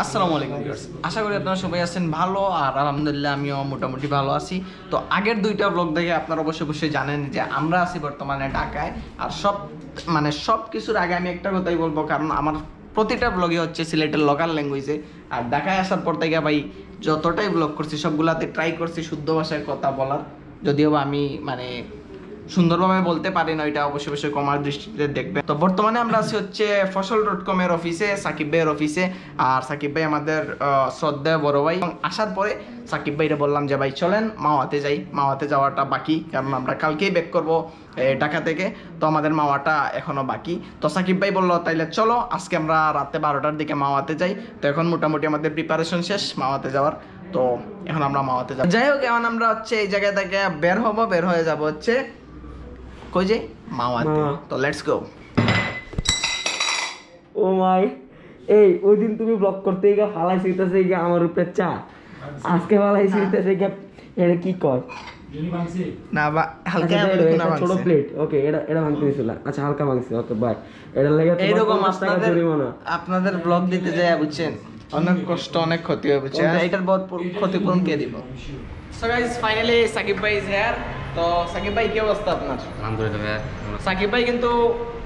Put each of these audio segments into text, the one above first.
আসসালামু আলাইকুম ভিউয়ার্স, আশা করি আপনারা সবাই আছেন ভালো। আর আলহামদুলিল্লাহ আমিও মোটামুটি ভালো আছি। তো আগের দুইটা ব্লগ দেখে আপনারা অবশ্যই জানেন যে আমরা আছি বর্তমানে ঢাকায়। আর সব কিছুর আগে আমি একটা কথাই বলবো, কারণ আমার প্রতিটা ব্লগে হচ্ছে সিলেটের লোকাল ল্যাঙ্গুয়েজে। আর ঢাকায় আসার পর থেকে ভাই যতটাই ব্লগ করছি সবগুলাতে ট্রাই করছি শুদ্ধ ভাষায় কথা বলার, যদিও বা আমি সুন্দরভাবে বলতে পারি না, এটা অবশ্যই কমার দৃষ্টিতে দেখবে। তো বর্তমানে আমরা আছি হচ্ছে ফসল.com এর অফিসে, সাকিব ভাইয়ের অফিসে। আর সাকিব ভাই আমাদের শ্রদ্ধেয় বড় ভাই। আসার পরে সাকিব ভাইরে বললাম যে ভাই চলেন মাওয়াতে যাই। মাওয়াতে যাওয়াটা বাকি, কারণ আমরা কালকেই ব্যাক করব ঢাকা থেকে, তো আমাদের মাওয়াটা এখনো বাকি। তো সাকিব ভাই বললো তাইলে চলো আজকে আমরা রাতে 12টার দিকে মাওয়াতে যাই। তো এখন মোটামুটি আমাদের প্রিপারেশন শেষ মাওয়াতে যাওয়ার। তো এখন আমরা মাওয়াতে যাব। যাই হোক, এখন আমরা হচ্ছে এই জায়গা থেকে বের হয়ে যাব হচ্ছে কই যে মাওয়াতে। তো লেটস গো। ও মাই, এই ওই দিন তুমি ব্লগ করতে গিয়ে ফালাই শিখতেছে গিয়ে আমার উপরে চা, আজকে ফালাই শিখতেছে গিয়ে এটা কি কয় না বা হালকা ছোট প্লেট। ওকে, এটা ভাঙতে দিছিল। আচ্ছা, হালকা ভাঙছে। Okay bye. এটা লাগে এইরকম আপনাদের ব্লগ দিতে যায় বুঝছেন, অনেক কষ্ট অনেক ক্ষতি হবে বুঝছেন। এটার বহুত ক্ষতিপূরণ কে দিব? সো গাইস, ফাইনালি সাকিব ভাই ইজ হিয়ার। তো সাকিব ভাই কি অবস্থা আপনার? আলহামদুলিল্লাহ। সাকিব ভাই কিন্তু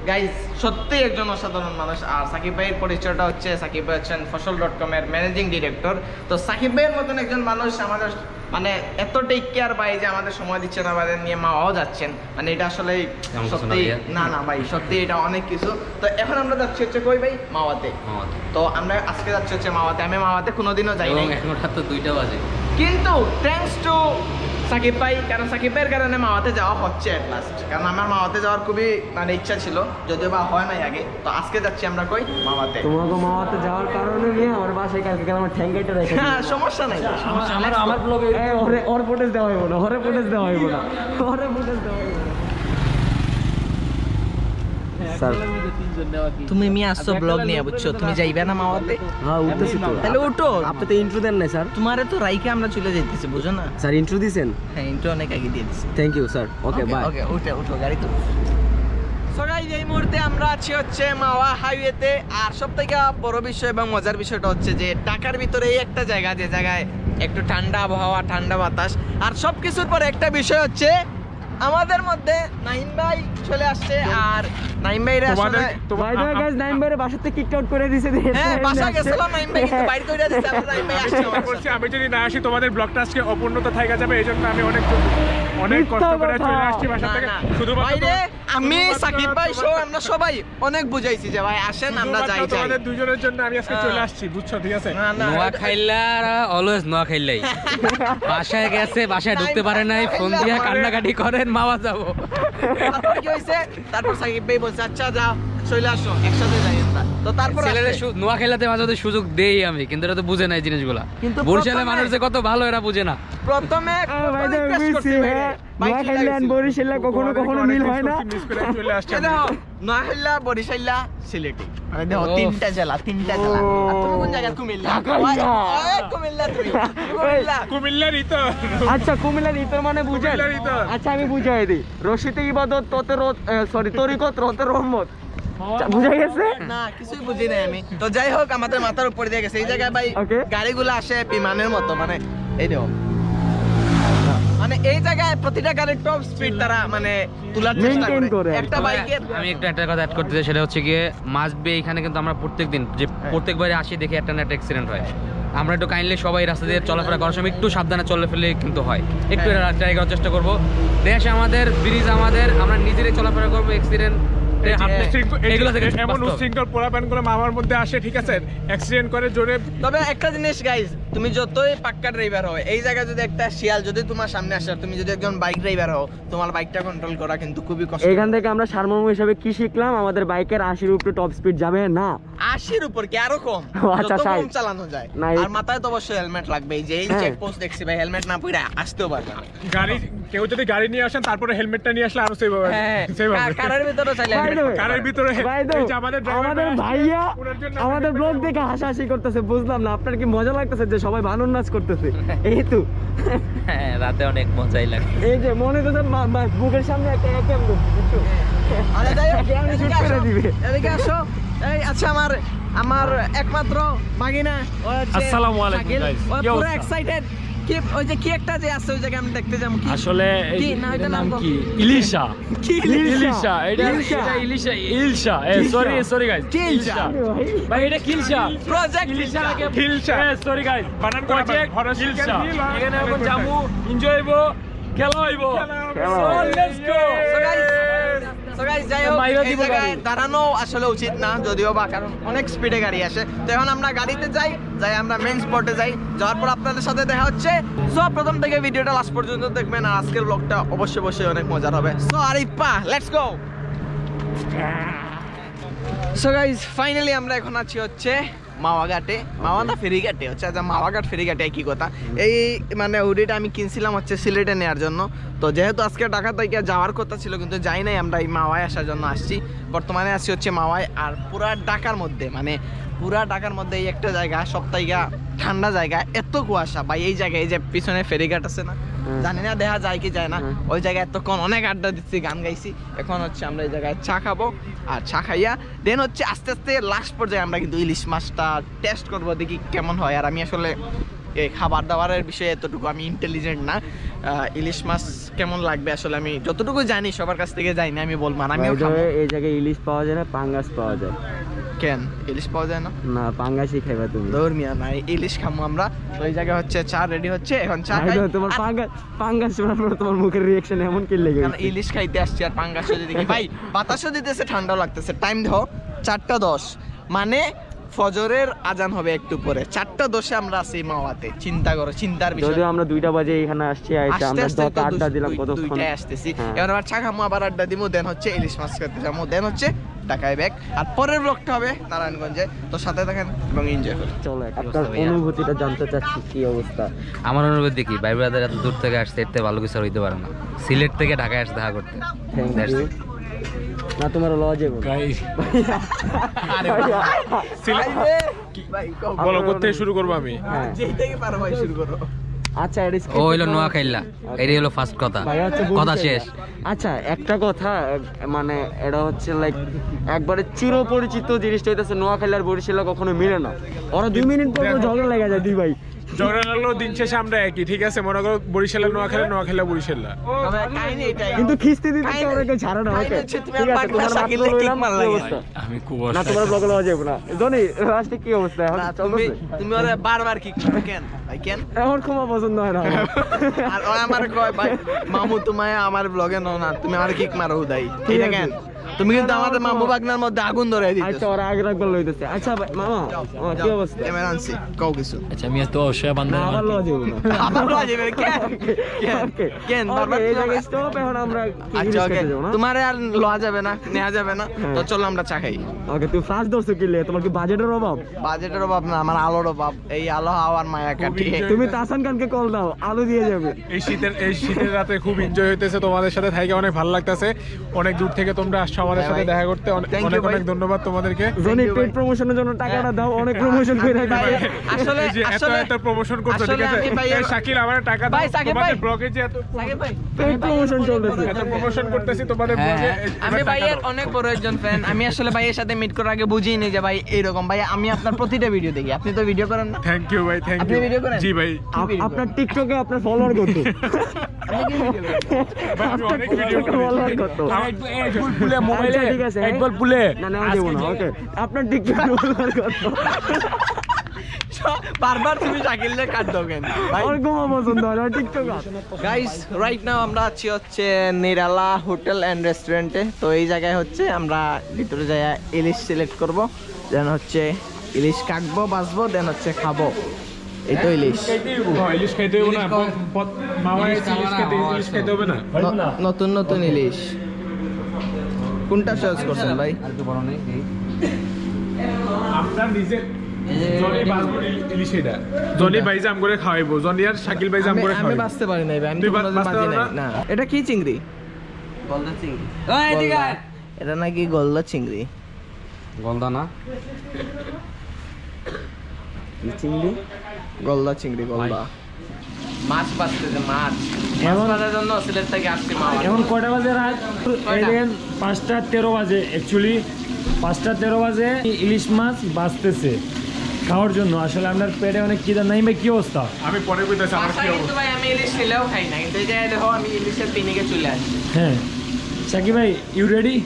গাইস সত্যি একজন অসাধারণ মানুষ। আর সাকিব ভাইয়ের পরিচয়টা হচ্ছে, সাকিব ভাই হচ্ছেন ফসল.com এর ম্যানেজিং ডিরেক্টর। তো সাকিব ভাইয়ের মতন একজন মানুষ আমাদের এত টেক কেয়ার পাই যে আমাদের সময় দিচ্ছেন, আমাদের নিয়ে মাওয়াও যাচ্ছেন, এটা আসলে সত্যি না ভাই, সত্যি এটা অনেক কিছু। তো এখন আমরা যাচ্ছি হচ্ছে কই ভাই? মাওয়াতে। তো আমরা আজকে যাচ্ছি হচ্ছে মাওয়াতে। আমি মাওয়াতে কোনোদিনও যাই নাই, এখন রাত তো 2টা বাজে, কিন্তু থ্যাঙ্কস টু সাকিব ভাই, কারণ সাকিব ভাইয়ের কারণে মাওয়াতে যাওয়া হচ্ছে এট লাস্ট। কারণ আমার মাওয়াতে যাওয়ার খুবই ইচ্ছা ছিল, যদিও বা হয় নাই আগে। তো আজকে যাচ্ছি আমরা কই? মাওয়াতে। তোমাকে মাওয়াতে যাওয়ার কারণে নিয়ে আমার বাসায় কালকে গেলাম, আমার ঠ্যাঙ্গাইটা রেখে। হ্যাঁ, সমস্যা নাই। আমার ব্লগে ওর ফুটেজ দেওয়া হইব না, ওরে ফুটেজ দেওয়া হইব না, ওরে ফুটেজ দেওয়া হইব না। তুমি মি আসছো ব্লগ নিয়ে বুঝছো, তুমি যাইবে না মাওয়াতে? হ্যাঁ, উঠতেছি তো। তাহলে উঠো। আপনি তো ইন্ট্রো দেন না স্যার। তোমারে তো রাইকে আমরা চলে যাইতেছি, বুঝো না? স্যার ইন্ট্রো দিছেন? হ্যাঁ, ইন্ট্রো অনেক আগে দিয়ে দিছি। Thank you sir. Okay bye. Okay, উঠো গাড়ি তো। সো গাইস, এই মুহূর্তে আমরা আছি হচ্ছে মাওয়া হাইওয়েতে। আর সবথেকে বড় বিষয় এবং মজার বিষয়টা হচ্ছে যে ঢাকার ভিতরে এই একটা জায়গা, যে জায়গায় একটু ঠান্ডা আবহাওয়া, ঠান্ডা বাতাস। আর সবকিছুর পরে একটা বিষয় হচ্ছে আমাদের মধ্যে নাইম ভাই চলে আসছে। আর নাইম ভাইরে আসলে নাইম ভাইরে বাসা থেকে কিক আউট করে দিয়েছে। হ্যাঁ, বাসা গেছিল নাইম ভাই, কিন্তু বাইরে করে দিয়েছে। আমরা নাইম ভাই আসছে। বলছি আমি যদি না আসি তোমাদের ব্লগটা আজকে অপূর্ণতা থাকা যাবে, এইজন্য আমি অনেক কষ্ট করে চলে আসছি বাসা থেকে। শুধুমাত্র আমি সাকিব ভাই সহ আমরা সবাই অনেক বুঝাইছি যে ভাই আসেন আমরা যাই। তোমাদের দুজনের জন্য আমি আজকে চলে আসছি, বুঝছো? ঠিক আছে। নোয়া খাইলারা অলওয়েজ নোয়া খাইলাই। বাসায় গেছে, বাসায় ঢুকতে পারে নাই, ফোন দিয়ে কান্নাকাটি করেন মাওয়া যাবো। তারপর কি হইছে? তারপর সাকিব ভাই বলছে আচ্ছা যাও চলে আসো, একসাথে যাই আমরা। তো তারপর নোয়া খেলাতে মাঝে মাঝে সুযোগ দেই আমি, কিন্তু এরা তো বুঝে নাই জিনিসগুলা। বরিশালের মানুষ যে কত ভালো এরা বুঝে না। প্রথমে বরিশাল কখনো কখনো মিল হয় না। চলে আসছি নোয়াখালী, বরিশাল, সিলেটি, দেখো তিনটা জেলা। আর তুমি কোন জায়গা? কুমিল্লা। কুমিল্লা, কুমিল্লার ইতর। আচ্ছা, কুমিল্লার ইতর মানে বুঝেন? আচ্ছা, আমি বুঝাই দিই। রশিদে ইবাদত তরিকত রতে রহমত, বুঝা গেছে? না, কিছুই বুঝি নাই আমি। তো যাই হোক, আমাদের মাথার উপর দিয়ে গেছে। এই জায়গায় ভাই গাড়িগুলো আসে বিমানের মতো, এই দেখো, এই জায়গায় প্রতিটা গাড়ির টপ স্পিড তারা তোলার চেষ্টা করে। একটা বাইকে আমি একটা কথা অ্যাড করতে চাই, সেটা হচ্ছে গিয়ে মাস্ট বি এখানে কিন্তু আমরা প্রত্যেকদিন যে প্রত্যেকবারে আসি দেখি একটা না একটা অ্যাক্সিডেন্ট হয়। আমরা একটু কাইন্ডলি সবাই রাস্তা দিয়ে চলাফেরা করার সময় একটু সাবধানে চলে ফেলে কিন্তু হয়। একটু ট্রাই করার চেষ্টা করবো। দেশ আমাদের, ব্রিজ আমাদের, আমরা নিজেরাই চলাফেরা করবো। অ্যাক্সিডেন্ট এমন উশৃঙ্খল পোলাপান করে মামার মধ্যে আসে, ঠিক আছে, অ্যাক্সিডেন্ট করে জোরে। তবে একটা জিনিস গাইস, তুমি যতই পাক্কা ড্রাইভার হও, এই জায়গায় যদি একটা শিয়াল যদি তোমার সামনে আসে, তুমি যদি একজন বাইক ড্রাইভার হও, তোমার বাইকটা কন্ট্রোল করা কিন্তু খুবই কষ্ট। এখান থেকে আমরা সারমর্ম হিসেবে কি শিখলাম? আমাদের বাইকের 80-এর উপরে টপ স্পিড যাবে না। 80-এর উপর কি, আরো কম, আচ্ছা কম চালানো যায়। আর মাথায় তো অবশ্যই হেলমেট লাগবে। এই যে এই চেক পোস্ট দেখছি ভাই, হেলমেট না পরে আসতেও পারবে না। কেউ যদি গাড়ি নিয়ে আসেন তারপরে হেলমেটটা নিয়ে আসলে আরো সেভ হবে। কারের ভিতরে চাইলে কারের ভিতরে আমাদের ব্লগ দেখে হাসাহাসি করতেছে, বুঝলাম না আপনার কি মজা লাগতেছে যে সবাই বানর নাচ করতেছে? এই তো রাতে অনেক মজাই লাগে। এই যে মনে হচ্ছে বুকের সামনে একটা একেম দিবে। এদিকে আসো। এই আচ্ছা, আমার আমার একমাত্র মাগিনা ও হচ্ছে আসসালামু আলাইকুম শাকিল। guys, ও কি পুরো অবস্থা? এক্সাইটেড কি ওই যে কি একটা যে আছে ওই জায়গায় আমি দেখতে যাবো কি আসলে কি না ওইটা এটার নাম নাম কি ইলিশা কি ইলিশা এটা ইলিশা ইলশা সরি সরি গাইস কিলশা। ভাই এটা কিলশা প্রজেক্ট ইলিশা নাকি কিলশা। সরি গাইস বানান করা প্রজেক্ট হরস কিলশা হিল হয়। এখানে এখন জামু এনজয় হইবো খেলা হইবো লেটস গো So guys, যাই হোক, মাইরা এই দিব জায়গায় গাড়ি। দাঁড়ানো আসলে উচিত না যদিও বা কারণ অনেক স্পিডে গাড়ি আসে তো এখন আমরা গাড়িতে যাই আমরা মেইন স্পটে যাই যাওয়ার পর আপনাদের সাথে দেখা হচ্ছে সো প্রথম থেকে ভিডিওটা লাস্ট পর্যন্ত দেখবেন আর আজকের ব্লগটা অবশ্যই অনেক মজার হবে so Arifa let's go so guys finally আমরা এখন আছি হচ্ছে মাওয়াঘাটে মাওয়া না ফেরিঘাটে হচ্ছে আচ্ছা মাওয়াঘাট ফেরিঘাটে একই কথা এই মানে হুডিটা আমি কিনছিলাম হচ্ছে সিলেটে নেওয়ার জন্য তো যেহেতু আজকে ঢাকা থেকে যাওয়ার কথা ছিল কিন্তু যাই নাই আমরা এই মাওয়ায় আসার জন্য আসছি বর্তমানে আসছি হচ্ছে মাওয়ায় আর পুরা ঢাকার মধ্যে মানে পুরা ঢাকার মধ্যে এই একটা জায়গা সপ্তাহে ঠান্ডা জায়গা এত কুয়াশা ভাই এই জায়গায় এই যে পিছনে ফেরিঘাট আছে না জানি না দেখা যায় কি যায় না ওই জায়গায় এতক্ষণ অনেক আড্ডা দিচ্ছি গান গাইছি এখন হচ্ছে আমরা এই জায়গায় চা খাবো আর চা খাইয়া দেন হচ্ছে আস্তে আস্তে লাস্ট পর্যায়ে আমরা কিন্তু ইলিশ মাছটা টেস্ট করবো দেখি কেমন হয় আর আমি আসলে এই খাবার দাবারের বিষয়ে এতটুকু আমি ইন্টেলিজেন্ট না ইলিশ মাছ কেমন লাগবে আসলে আমি যতটুকু জানি সবার কাছ থেকে যাই না আমি বলবো আর আমিও খাবো এই জায়গায় ইলিশ পাওয়া যায় না পাঙ্গাস পাওয়া যায় কেন ইলিশ পাওয়া যায় না না পাঙ্গাসই খাইবা তুমি ধর্মিয়া নাই ইলিশ খামো আমরা তো এই জায়গায় হচ্ছে চা রেডি হচ্ছে এখন চা খাই তোমার পাঙ্গাস শোনার পর তোমার মুখের রিঅ্যাকশন এমন কি লেগে কারণ ইলিশ খাইতে আসছি আর পাঙ্গাসও যদি দেখি ভাই বাতাসও দিতেছে ঠান্ডাও লাগতেছে টাইম দেখো 4:10 মানে ফজরের আজান হবে একটু পরে 4:10 আমরা আছি মাওয়াতে চিন্তা করো চিন্তার বিষয় যদিও আমরা 2টা বাজে এখানে আসছি আইসা আমরা যত আড্ডা দিলাম কতক্ষণ দুইটায় আসতেছি এবার আবার চা খামো আবার আড্ডা দিমু দেন হচ্ছে ইলিশ মাছ খেতে যাবো দেন হচ্ছে ঢাকায় ব্যাক আর পরের ব্লগটা হবে নারায়ণগঞ্জে তো সাথে থাকেন এবং এনজয় করুন চলো আপনার অনুভূতিটা জানতে চাচ্ছি কি অবস্থা আমার অনুভূতি কি ভাই ব্রাদার এত দূর থেকে আসতে এতে ভালো কিছু আর হইতে পারে না সিলেট থেকে ঢাকায় আসতে দেখা করতে থ্যাংক That's ইউ it. না তোমার লজ যাবো গাইস বলো করতে শুরু করবো আমি হ্যাঁ যেই থেকে পারো ভাই শুরু করো আচ্ছা এটা ও হইলো নোয়াখাইল্লা এটাই হলো ফার্স্ট কথা ভাই হচ্ছে কথা বলতে- শেষ আচ্ছা একটা কথা মানে এটা হচ্ছে লাইক একবারে চিরপরিচিত জিনিসটা হইতেছে নোয়াখালী আর বরিশালে কখনো মিলে না ওরা 2 মিনিট পর ঝগড়া লেগে যায় দুই ভাই ঝগড়া লাগলেও দিন শেষে আমরা একই ঠিক আছে মনে করো বরিশালের নোয়াখালী বরিশাল্লা তবে কাহিনী এটাই কিন্তু খিস্তি দিতে কাহিনী- ওরা কেউ ছাড়ে না কাহিনী ওকে হচ্ছে তুমি ঠিক আর আছে পার্টনার তোমার শাকিল মাত্র লে লইলাম কিক মার কি লাগে। অবস্থা আমি খুব না তোমার ব্লগে লওয়া যাবে না জনি লাস্টে কি অবস্থা এখন না তুমি চলতেছে? তুমি ওরে বারবার কি করো কেন ভাই কেন আমার ক্ষমা পছন্দ হয় না আমার। আর ও আমার কয় ভাই মামু তোমায় আমার ব্লগে নাও না তুমি আমার কিক মারো উদাই ঠিক আছে কেন তুমি কিন্তু আমাদের মামু বাগনার মধ্যে আগুন ধরে আচ্ছা দিতেছো ওরা আগে রাখবার লইতেছে আচ্ছা ভাই, মামা আমার কি অবস্থা এমার্জেন্সি কও কিছু আচ্ছা আমি তো অবশ্যই না বান্ধব আবার লওয়া যাবে না আবার লওয়া যাবে না, কেন কেন ওকে কেন বারবার এই তুমি জায়গায় আমার- স্টপ এখন আমরা কি আচ্ছা জিনিস ওকে খেতে যাবো না তোমার আর লওয়া যাবে না নেওয়া যাবে না তো চলো আমরা চা খাই ওকে তুই ফার্স্ট দর্শক কিনলে তোমার কি বাজেটের অভাব বাজেটের অভাব না আমার আলোর অভাব এই আলো হাওয়ার মায়া কাটিয়ে তুমি তাসান খানকে কল দাও আলু দিয়ে যাবে এই শীতের রাতে খুব এনজয় হইতেছে তোমাদের সাথে থাইকে অনেক ভালো লাগতেছে অনেক দূর থেকে তোমরা আসছো আমাদের হ্যাঁ সাথে ভাই। দেখা করতে Thank you অনেক ভাই। অনেক ধন্যবাদ তোমাদেরকে জনি you, পেড ভাই। প্রমোশনের জন্য টাকাটা দাও অনেক প্রমোশন করে ভাই, দাও আসলে এই যে এত আসলে এত প্রমোশন করছো আসলে ঠিক আছে আমি ভাই- এই শাকিল আমার টাকা ভাই, দাও সাকিব তোমাদের ভাই। ব্লগে যে এত সাকিব ভাই পেড প্রমোশন চলতেছে এত প্রমোশন করতেছি তোমাদের হ্যাঁ, ব্লগে আমি ভাইয়ের অনেক বড় একজন ফ্যান আমি আসলে ভাইয়ের সাথে মিট করার আগে বুঝিনি যে ভাই এইরকম ভাই আমি আপনার প্রতিটা ভিডিও দেখি আপনি তো ভিডিও করেন না থ্যাংক ইউ ভাই থ্যাংক আপনি ইউ ভিডিও করেন? জি ভাই আপনার টিকটকে আপনার ফলোয়ার কত ভাই, আমি আপনার অনেক ভিডিও টিকটকে ফলোয়ার কত মোবাইলে আচ্ছা, ঠিক আছে একবার পুলে না না দেব না ওকে আপনার টিকটকে ফলোয়ার কত বারবার তুমি শাকিলকে কাট দাও কেন ভাই আমার ঘুমা পছন্দ হয় না টিকটক গাইস রাইট নাও আমরা আছি হচ্ছে নিরালা হোটেল এন্ড রেস্টুরেন্টে তো এই জায়গায় হচ্ছে আমরা ভিতরে যাই ইলিশ সিলেক্ট করব দেন হচ্ছে ইলিশ কাটবো বাছবো দেন হচ্ছে খাবো এই তো ইলিশ ইলিশ খাইতে হবে না মামা ইলিশ খাইতে হবে না নতুন নতুন ইলিশ কোনটা চয়েস করছেন ভাই আমরা নিজে জনি বাজবো ইলিশ এটা জনি ভাই জাম করে খাওয়াইবো জনি আর শাকিল ভাই জাম করে আমি খাওয়াইবো বাঁচতে পারি নাই ভাই আমি তুই তো কোনোদিন বাঁচতে বাজি পারো নাই না এটা কি চিংড়ি গলদা চিংড়ি গলদা। এটা নাকি গলদা চিংড়ি গলদা না চিংড়ি গলদা চিংড়ি গলদা মাছ বাঁচতেছে মাছ মাছ মারার জন্য সিলেট থেকে আসছে মাছ এখন কয়টা বাজে রাত কয়টা? 5:13 বাজে অ্যাকচুয়ালি 5:13 বাজে ইলিশ মাছ বাজতেছে খাওয়ার জন্য। আসলে আপনার পেটে অনেক খিদা নাই ভাই, কি অবস্থা? আমি পরে কইতাছি আমার কি কিন্তু ভাই আমি ইলিশ খেলেও খাই না, কিন্তু এই জায়গায় দেখো আমি ইলিশের পিনিকে চলে আসি। হ্যাঁ সাকিব ভাই, you ready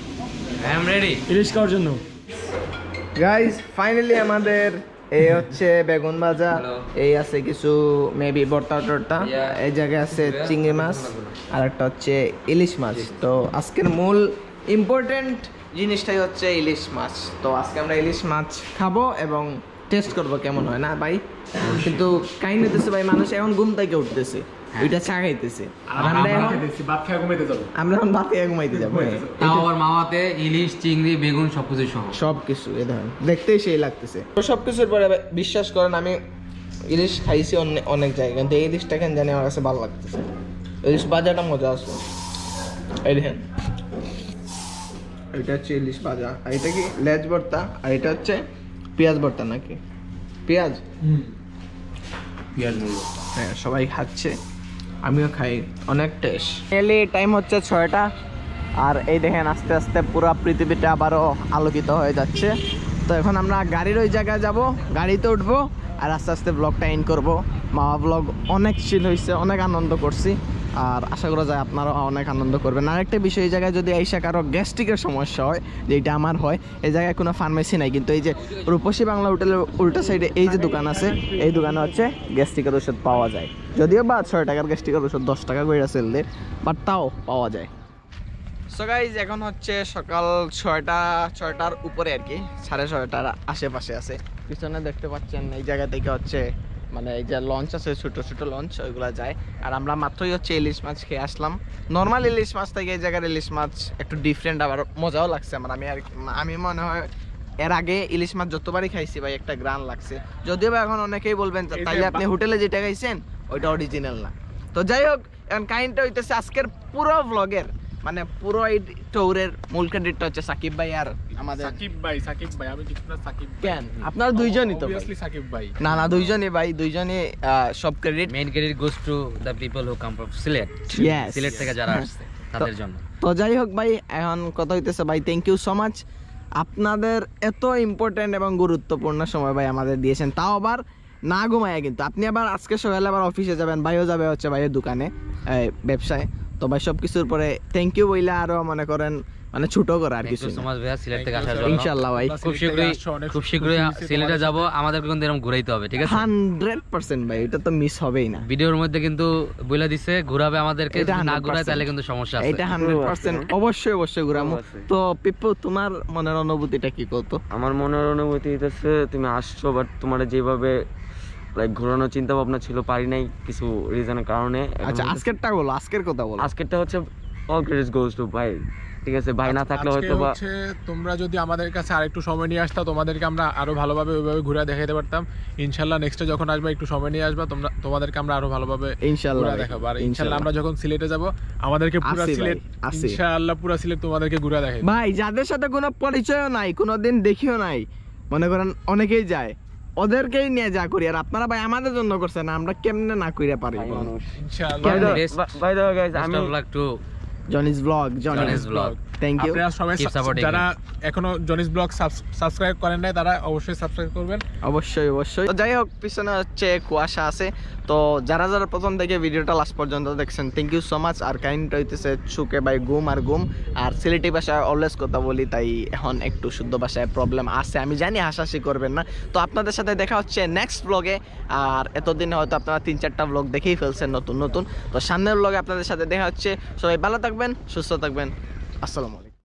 I am ready ইলিশ খাওয়ার জন্য? গাইস ফাইনালি আমাদের এই হচ্ছে বেগুন ভাজা, এই আছে কিছু মেবি ভর্তা টর্তা, এই জায়গায় আছে চিংড়ি মাছ, আর একটা হচ্ছে ইলিশ মাছ। তো আজকের মূল ইম্পর্টেন্ট জিনিসটাই হচ্ছে ইলিশ মাছ। তো আজকে আমরা ইলিশ মাছ খাবো এবং টেস্ট করবো কেমন হয় না ভাই। কিন্তু কাহিনী হতেছে ভাই, মানুষ এখন ঘুম থেকে উঠতেছে, ওইটা চা খাইতেছে, আর আমরা এখন ভাত খেয়ে ঘুমাইতে যাবো। আমরা এখন ভাত খেয়ে ঘুমাইতে যাবো। তাও আবার মাওয়াতে ইলিশ চিংড়ি বেগুন সবকিছু সহ সব কিছু এ ধরেন দেখতেই সেই লাগতেছে। তো সব কিছুর পরে বিশ্বাস করেন আমি ইলিশ খাইছি অনেক জায়গায়, কিন্তু এই ইলিশটা কেন জানি আমার কাছে ভালো লাগতেছে। ইলিশ ভাজাটা মজা আছে, এই দেখেন এটা হচ্ছে ইলিশ ভাজা, আর এটা কি লেজ ভর্তা, আর এটা হচ্ছে পেঁয়াজ ভর্তা নাকি পেঁয়াজ হ্যাঁ সবাই খাচ্ছে, আমিও খাই, অনেক টেস্ট। এলি টাইম হচ্ছে 6টা, আর এই দেখেন আস্তে আস্তে পুরো পৃথিবীটা আবারও আলোকিত হয়ে যাচ্ছে। তো এখন আমরা গাড়ির ওই জায়গায় যাব, গাড়িতে উঠবো আর আস্তে আস্তে ব্লগটা এন্ড করবো। মামা ব্লগ অনেক চিল হয়েছে, অনেক আনন্দ করছি, আর আশা করা যায় আপনারাও অনেক আনন্দ করবেন। আর একটা বিষয়, এই জায়গায় যদি আইসা কারো গ্যাস্ট্রিকের সমস্যা হয়, যেটা আমার হয়, এই জায়গায় কোনো ফার্মেসি নাই, কিন্তু এই যে রূপসী বাংলা হোটেলের উল্টা সাইডে এই যে দোকান আছে, এই দোকানে হচ্ছে গ্যাস্ট্রিকের ওষুধ পাওয়া যায়। যদিও বা 6 টাকার গ্যাস্ট্রিকের ওষুধ 10 টাকা করে সেল দেয়, বাট তাও পাওয়া যায়। সো গাইজ এখন হচ্ছে সকাল 6টার উপরে আর কি, 6:30টার আশেপাশে আছে। পিছনে দেখতে পাচ্ছেন এই জায়গা থেকে হচ্ছে মানে এই যে লঞ্চ আছে, ছোট ছোট লঞ্চ, ওইগুলো যায়। আর আমরা মাত্রই হচ্ছে ইলিশ মাছ খেয়ে আসলাম। নর্মাল ইলিশ মাছ থেকে এই জায়গার ইলিশ মাছ একটু ডিফারেন্ট, আবার মজাও লাগছে আমার। আমি মনে হয় এর আগে ইলিশ মাছ যতবারই খাইছি ভাই একটা গ্রান লাগছে। যদিও বা এখন অনেকেই বলবেন তাইলে আপনি হোটেলে যেটা খাইছেন ওইটা অরিজিনাল না। তো যাই হোক, এখন কাহিনীটা হইতেছে আজকের পুরো ভ্লগের মানে পুরো এই ট্যুরের মূল ক্রেডিটটা হচ্ছে সাকিব ভাই আর আমাদের সাকিব ভাই আমি কিছু না, সাকিব কেন আপনারা দুইজনই তো অবভিয়াসলি সাকিব ভাই। না দুইজনই ভাই, দুইজনই সব credit. Main credit goes to the people who come from Sylhet. Yes. Sylhet থেকে যারা আসছে তাদের জন্য। তো যাই হোক ভাই, এখন কথা হইতেছে ভাই, থ্যাংক ইউ সো মাচ, আপনাদের এত ইম্পর্টেন্ট এবং গুরুত্বপূর্ণ সময় ভাই আমাদের দিয়েছেন, তাও আবার না ঘুমায়। কিন্তু আপনি আবার আজকে সকালে আবার অফিসে যাবেন, ভাইও যাবে হচ্ছে ভাইয়ের দোকানে ব্যবসায়। তো ভাই সব কিছুর পরে থ্যাংক ইউ বইলে আরো মনে করেন মানে ছোট করে আর কিছু সমাজ ভাইয়া সিলেট থেকে আসার জন্য ইনশাআল্লাহ ভাই খুব শীঘ্রই সিলেটে যাব। আমাদেরকে কিন্তু এরকম ঘুরাইতে হবে, ঠিক আছে? 100% ভাই, এটা তো মিস হবেই না। ভিডিওর মধ্যে কিন্তু বলে দিছে ঘুরাবে আমাদেরকে, এটা যদি না 100% ঘুরায় তাহলে কিন্তু সমস্যা আছে। এটা 100% অবশ্যই ঘুরামু। তো পিপু তোমার মনের অনুভূতিটা কি কতো? আমার মনের অনুভূতি হচ্ছে তুমি আসছো, বাট তোমার যেভাবে লাইক ঘোরানোর চিন্তা ভাবনা ছিল পারি নাই কিছু রিজনের কারণে। আচ্ছা আজকেরটা বলো, আজকের কথা বলো। আজকেরটা হচ্ছে অল ক্রেডিট গোস টু ভাই, ঠিক আছে? ভাই না থাকলে হয়তো বা তোমরা যদি আমাদের কাছে আরেকটু সময় নিয়ে আসতা, তোমাদেরকে আমরা আরো ভালোভাবে ওইভাবে ঘুরে দেখাতে পারতাম। ইনশাআল্লাহ নেক্সটে যখন আসবে একটু সময় নিয়ে আসবা, তোমাদেরকে আমরা আরো ভালোভাবে ইনশাআল্লাহ ঘুরে দেখাবো। আর ইনশাআল্লাহ আমরা যখন সিলেটে যাব আমাদেরকে পুরো আসি ভাই, সিলেট আসি। ইনশাআল্লাহ পুরো সিলেট তোমাদেরকে ঘুরে দেখাবো ভাই। যাদের সাথে কোনো পরিচয়ও নাই, কোনোদিন দেখিও নাই, মনে করেন অনেকেই যায়, ওদেরকেই নিয়ে যা করি। আর আপনারা ভাই আমাদের জন্য করছেন, আমরা কেমনে না কইরা পারি? ইনশাআল্লাহ। বাই দ্য ওয়ে গাইস, আমি জনিস ব্লগ, জনিস ব্লগ, থ্যাংক ইউ। আপনারা সবাই Keep supporting যারা এখনো জনিস ব্লগ সাবস্ক্রাইব করেন নাই, তারা অবশ্যই সাবস্ক্রাইব করবেন। অবশ্যই তো যাই হোক, পিছনে হচ্ছে কুয়াশা আছে। তো যারা প্রথম থেকে ভিডিওটা লাস্ট পর্যন্ত দেখছেন, থ্যাংক ইউ সো মাচ। আর কাহিনীটা হইতেছে সুখে ভাই ঘুম আর সিলেটি ভাষায় অলওয়েজ কথা বলি, তাই এখন একটু শুদ্ধ ভাষায় প্রবলেম আছে, আমি জানি, হাসাহাসি করবেন না। তো আপনাদের সাথে দেখা হচ্ছে নেক্সট ব্লগে। আর এতদিনে হয়তো আপনারা 3-4টা ব্লগ দেখেই ফেলছেন নতুন। তো সামনের ব্লগে আপনাদের সাথে দেখা হচ্ছে। সবাই ভালো থাকবেন, সুস্থ থাকবেন, আসসালামু আলাইকুম।